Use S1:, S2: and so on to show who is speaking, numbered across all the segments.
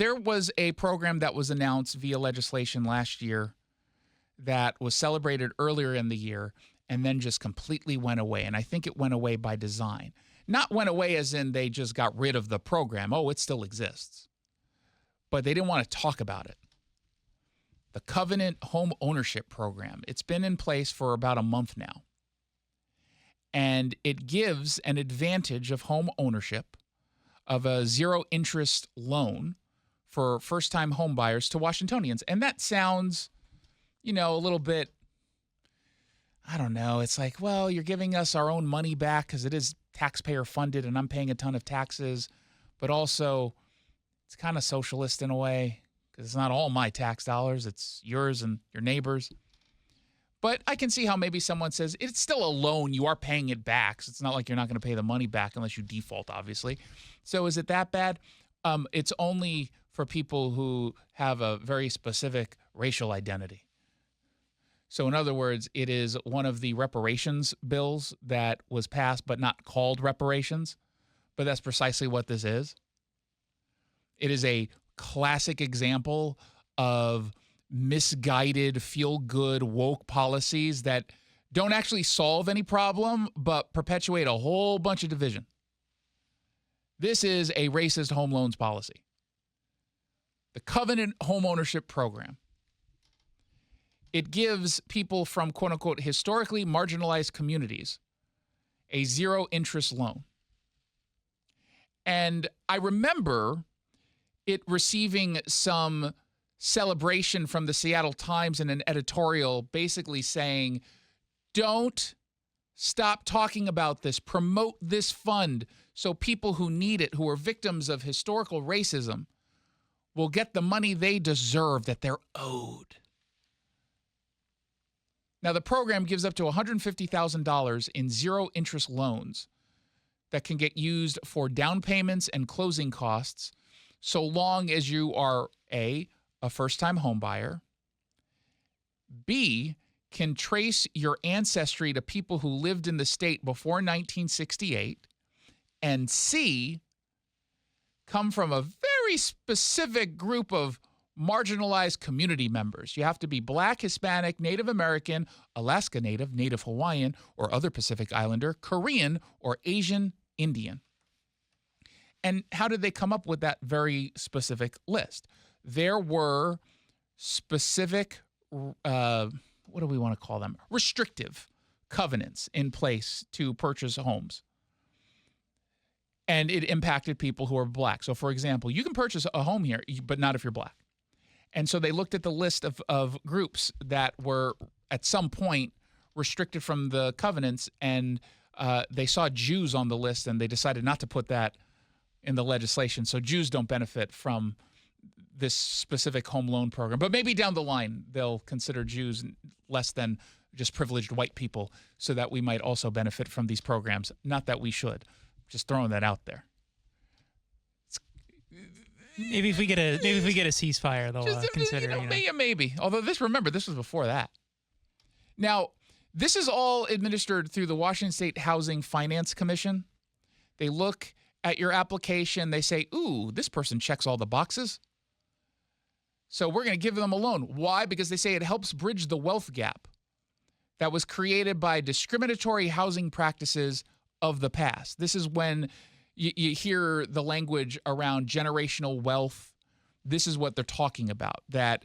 S1: there was a program that was announced via legislation last year that was celebrated earlier in the year and then just completely went away. And I think it went away by design. Not went away as in they just got rid of the program. Oh, it still exists. But they didn't want to talk about it. The Covenant Homeownership Program. It's been in place for about a month now. And it gives an advantage of home ownership of a zero-interest loan for first-time home buyers to Washingtonians. And that sounds, a little bit, I don't know. It's like, well, you're giving us our own money back because it is taxpayer-funded and I'm paying a ton of taxes. But also, it's kind of socialist in a way because it's not all my tax dollars. It's yours and your neighbors. But I can see how maybe someone says, it's still a loan. You are paying it back. So it's not like you're not going to pay the money back unless you default, obviously. So is it that bad? It's only for people who have a very specific racial identity. So in other words, it is one of the reparations bills that was passed but not called reparations. But that's precisely what this is. It is a classic example of misguided, feel-good, woke policies that don't actually solve any problem, but perpetuate a whole bunch of division. This is a racist home loans policy. The Covenant Homeownership Program. It gives people from, quote-unquote, historically marginalized communities a zero-interest loan. And I remember it receiving some celebration from the Seattle Times in an editorial basically saying, don't stop talking about this, promote this fund so people who need it, who are victims of historical racism, will get the money they deserve that they're owed. Now, the program gives up to $150,000 in zero-interest loans that can get used for down payments and closing costs so long as you are, A, a first-time home buyer, B, can trace your ancestry to people who lived in the state before 1968, and C, come from a very specific group of marginalized community members. You have to be Black, Hispanic, Native American, Alaska Native, Native Hawaiian, or other Pacific Islander, Korean, or Asian Indian. And how did they come up with that very specific list? There were specific, what do we want to call them? Restrictive covenants in place to purchase homes. And it impacted people who are Black. So, for example, you can purchase a home here, but not if you're Black. And so they looked at the list of groups that were at some point restricted from the covenants, and they saw Jews on the list, and they decided not to put that in the legislation. So Jews don't benefit from this specific home loan program. But maybe down the line, they'll consider Jews less than just privileged white people so that we might also benefit from these programs. Not that we should. Just throwing that out there.
S2: Maybe if we get a ceasefire, they'll consider.
S1: Maybe. Although this was before that. Now, this is all administered through the Washington State Housing Finance Commission. They look at your application. They say, "Ooh, this person checks all the boxes, so we're going to give them a loan." Why? Because they say it helps bridge the wealth gap that was created by discriminatory housing practices of the past. This is when you hear the language around generational wealth. This is what they're talking about, that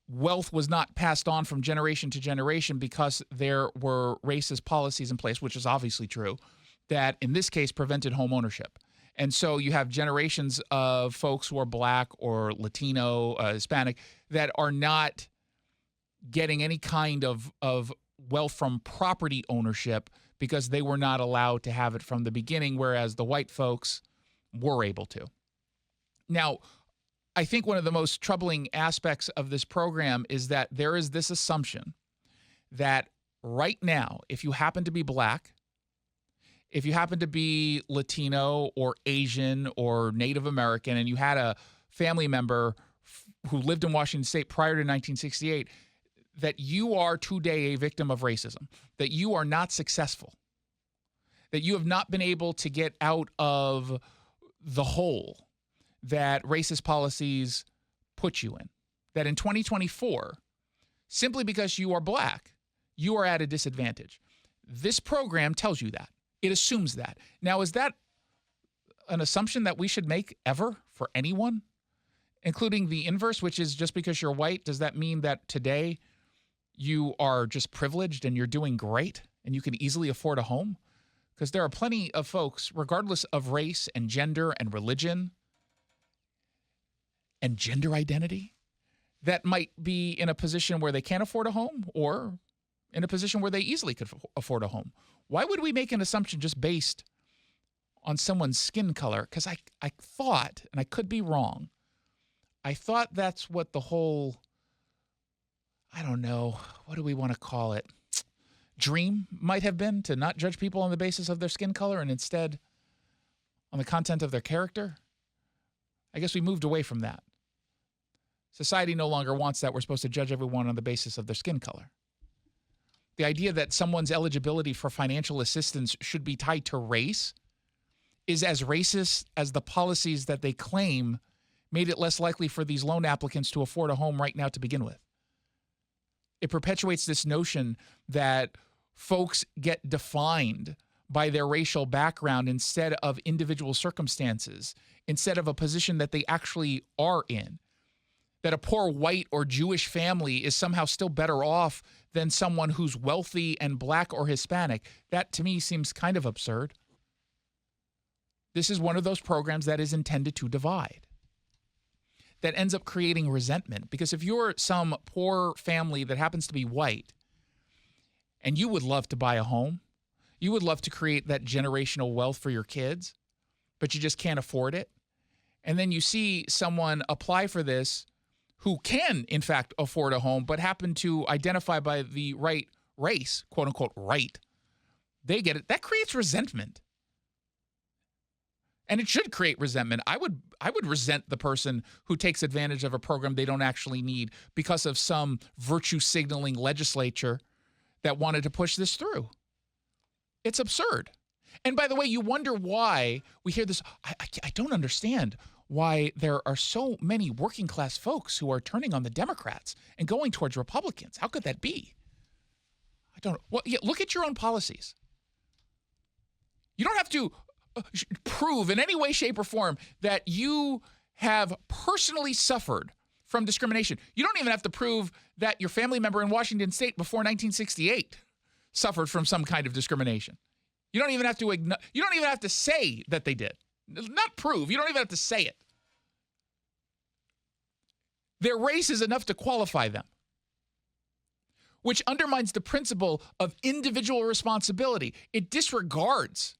S1: wealth was not passed on from generation to generation because there were racist policies in place, which is obviously true, that in this case prevented home ownership. And so you have generations of folks who are Black or Latino, Hispanic, that are not getting any kind of wealth from property ownership because they were not allowed to have it from the beginning, whereas the white folks were able to. Now, I think one of the most troubling aspects of this program is that there is this assumption that right now, if you happen to be Black, if you happen to be Latino or Asian or Native American, and you had a family member who lived in Washington State prior to 1968, that you are today a victim of racism, that you are not successful, that you have not been able to get out of the hole, that racist policies put you in. That in 2024, simply because you are black, you are at a disadvantage. This program tells you that. It assumes that. Now, is that an assumption that we should make ever for anyone, including the inverse, which is just because you're white, does that mean that today you are just privileged and you're doing great and you can easily afford a home? Because there are plenty of folks, regardless of race and gender and religion and gender identity, that might be in a position where they can't afford a home or in a position where they easily could afford a home. Why would we make an assumption just based on someone's skin color? Because I thought, and I could be wrong, I thought that's what the whole, I don't know, what do we want to call it, dream might have been, to not judge people on the basis of their skin color and instead on the content of their character. I guess we moved away from that. Society no longer wants that. We're supposed to judge everyone on the basis of their skin color. The idea that someone's eligibility for financial assistance should be tied to race is as racist as the policies that they claim made it less likely for these loan applicants to afford a home right now to begin with. It perpetuates this notion that folks get defined by their racial background instead of individual circumstances, instead of a position that they actually are in. That a poor white or Jewish family is somehow still better off than someone who's wealthy and black or Hispanic. That to me seems kind of absurd. This is one of those programs that is intended to divide, that ends up creating resentment. Because if you're some poor family that happens to be white and you would love to buy a home, you would love to create that generational wealth for your kids, but you just can't afford it. And then you see someone apply for this who can, in fact, afford a home, but happen to identify by the right race, quote unquote, right. They get it. That creates resentment. And it should create resentment. I would resent the person who takes advantage of a program they don't actually need because of some virtue signaling legislature that wanted to push this through. It's absurd. And by the way, you wonder why we hear this. I don't understand why there are so many working class folks who are turning on the Democrats and going towards Republicans. How could that be? I don't know. Well, yeah, look at your own policies. You don't have to prove in any way, shape, or form that you have personally suffered from discrimination. You don't even have to prove that your family member in Washington State before 1968 suffered from some kind of discrimination. You don't even have to say that they did. Not prove. You don't even have to say it. Their race is enough to qualify them, which undermines the principle of individual responsibility. It disregards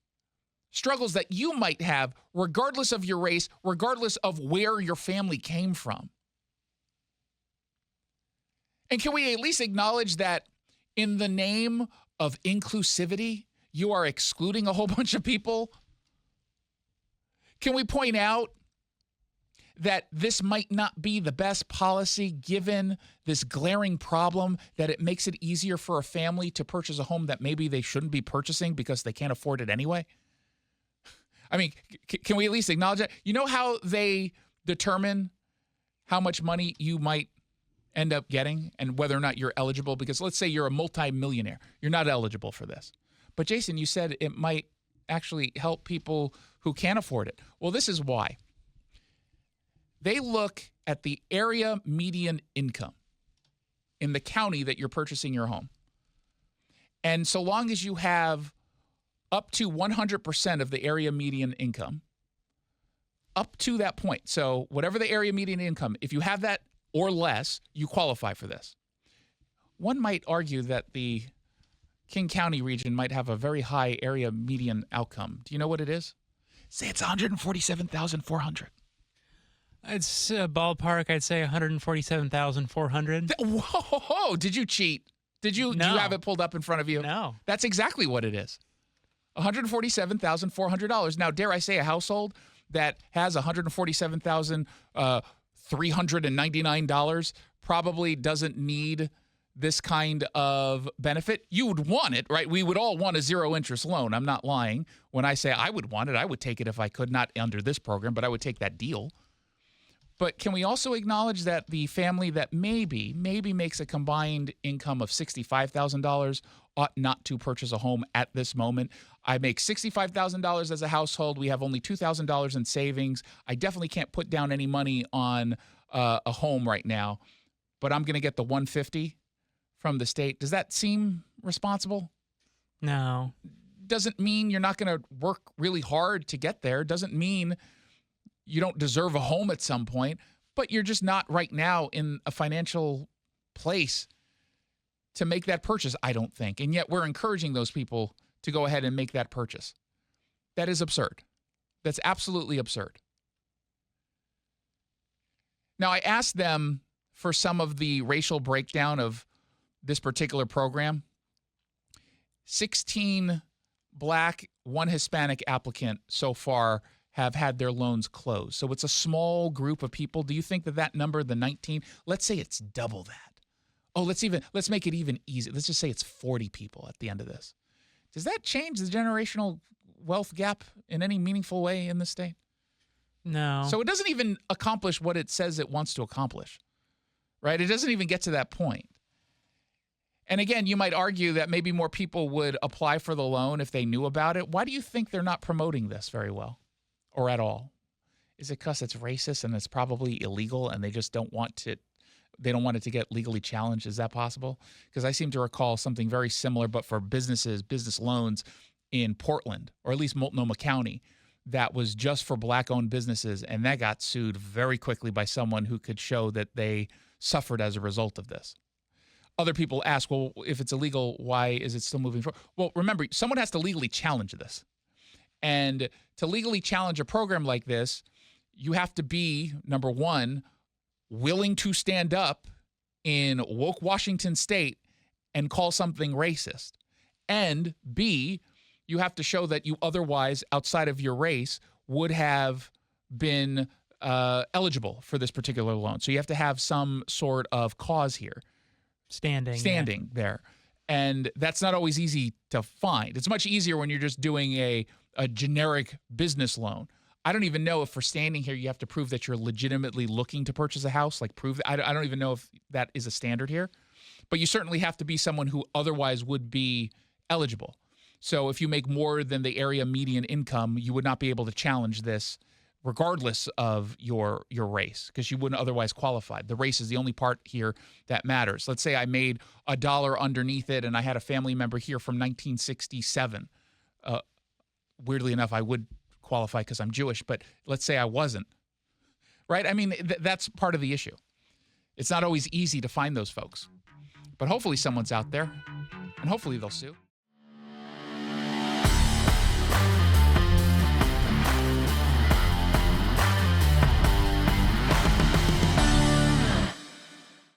S1: struggles that you might have regardless of your race, regardless of where your family came from. And can we at least acknowledge that in the name of inclusivity, you are excluding a whole bunch of people? Can we point out that this might not be the best policy given this glaring problem that it makes it easier for a family to purchase a home that maybe they shouldn't be purchasing because they can't afford it anyway? I mean, can we at least acknowledge that? You know how they determine how much money you might end up getting and whether or not you're eligible? Because let's say you're a multimillionaire. You're not eligible for this. But Jason, you said it might actually help people who can't afford it. Well, this is why. They look at the area median income in the county that you're purchasing your home. And so long as you have up to 100% of the area median income, up to that point, so whatever the area median income, if you have that or less, you qualify for this. One might argue that the King County region might have a very high area median outcome. Do you know what it is? Say it's 147,400.
S2: It's a ballpark. I'd say 147,400.
S1: Whoa! Did you cheat? Do you have it pulled up in front of you?
S2: No.
S1: That's exactly what it is. $147,400. Now, dare I say a household that has $147,399 probably doesn't need this kind of benefit. You would want it, right? We would all want a zero interest loan. I'm not lying. When I say I would want it, I would take it if I could, not under this program, but I would take that deal. But can we also acknowledge that the family that maybe makes a combined income of $65,000 ought not to purchase a home at this moment? I make $65,000 as a household. We have only $2,000 in savings. I definitely can't put down any money on a home right now, but I'm going to get the $150 from the state. Does that seem responsible?
S2: No.
S1: Doesn't mean you're not going to work really hard to get there. Doesn't mean you don't deserve a home at some point, but you're just not right now in a financial place to make that purchase, I don't think. And yet we're encouraging those people to go ahead and make that purchase. That is absurd. That's absolutely absurd. Now, I asked them for some of the racial breakdown of this particular program. 16 Black, 1 Hispanic applicant so far have had their loans closed. So it's a small group of people. Do you think that number, the 19, let's say it's double that. Oh, let's make it even easy. Let's just say it's 40 people at the end of this. Does that change the generational wealth gap in any meaningful way in the state?
S2: No.
S1: So it doesn't even accomplish what it says it wants to accomplish, right? It doesn't even get to that point. And again, you might argue that maybe more people would apply for the loan if they knew about it. Why do you think they're not promoting this very well or at all? Is it because it's racist and it's probably illegal and they just don't want it? They don't want it to get legally challenged. Is that possible? Because I seem to recall something very similar, but for business loans in Portland, or at least Multnomah County, that was just for Black-owned businesses, and that got sued very quickly by someone who could show that they suffered as a result of this. Other people ask, well, if it's illegal, why is it still moving forward? Well, remember, someone has to legally challenge this. And to legally challenge a program like this, you have to be, number one, willing to stand up in woke Washington state and call something racist. And B, you have to show that you otherwise, outside of your race, would have been eligible for this particular loan. So you have to have some sort of cause here. Standing there. And that's not always easy to find. It's much easier when you're just doing a generic business loan. I don't even know if for standing here you have to prove that you're legitimately looking to purchase a house, like prove that. I don't even know if that is a standard here. But you certainly have to be someone who otherwise would be eligible. So if you make more than the area median income, you would not be able to challenge this regardless of your race, because you wouldn't otherwise qualify. The race is the only part here that matters. Let's say I made $1 underneath it and I had a family member here from 1967. Weirdly enough, I would qualify because I'm Jewish, but let's say I wasn't, right? I mean, that's part of the issue. It's not always easy to find those folks, but hopefully someone's out there and hopefully they'll sue.